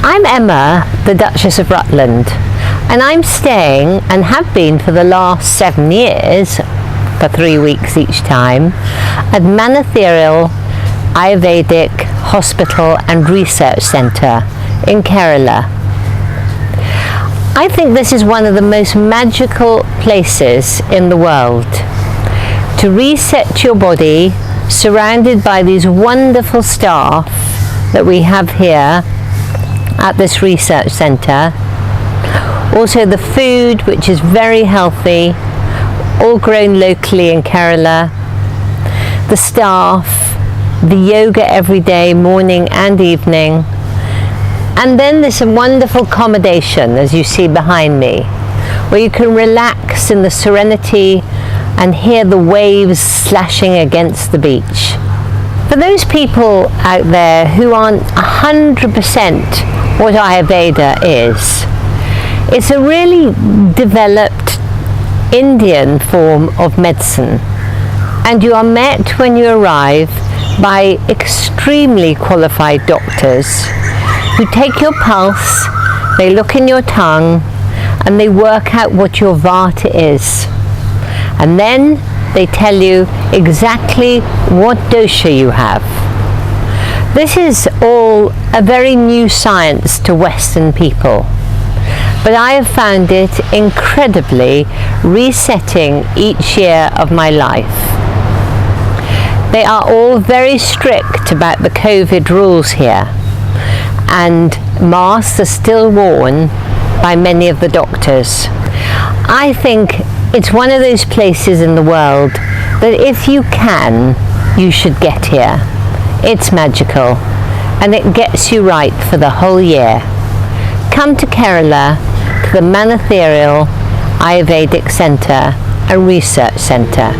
I'm Emma, the Duchess of Rutland, and I'm staying, and have been for the last 7 years, for 3 weeks each time, at Somatheeram Ayurvedic Hospital and Research Centre in Kerala. I think this is one of the most magical places in the world to reset your body, surrounded by these wonderful staff that we have here at this research centre. Also the food, which is very healthy, all grown locally in Kerala. The staff, the yoga every day, morning and evening. And then there's some wonderful accommodation, as you see behind me, where you can relax in the serenity and hear the waves slashing against the beach. For those people out there who aren't 100% what Ayurveda is, it's a really developed Indian form of medicine, and you are met when you arrive by extremely qualified doctors who take your pulse, they look in your tongue, and they work out what your vata is. And then they tell you exactly what dosha you have. This is all a very new science to Western people, but I have found it incredibly resetting each year of my life. They are all very strict about the COVID rules here, and masks are still worn by many of the doctors. I think it's one of those places in the world that if you can, you should get here. It's magical, and it gets you right for the whole year. Come to Kerala, to the Somatheeram Ayurvedic Centre and Research Centre.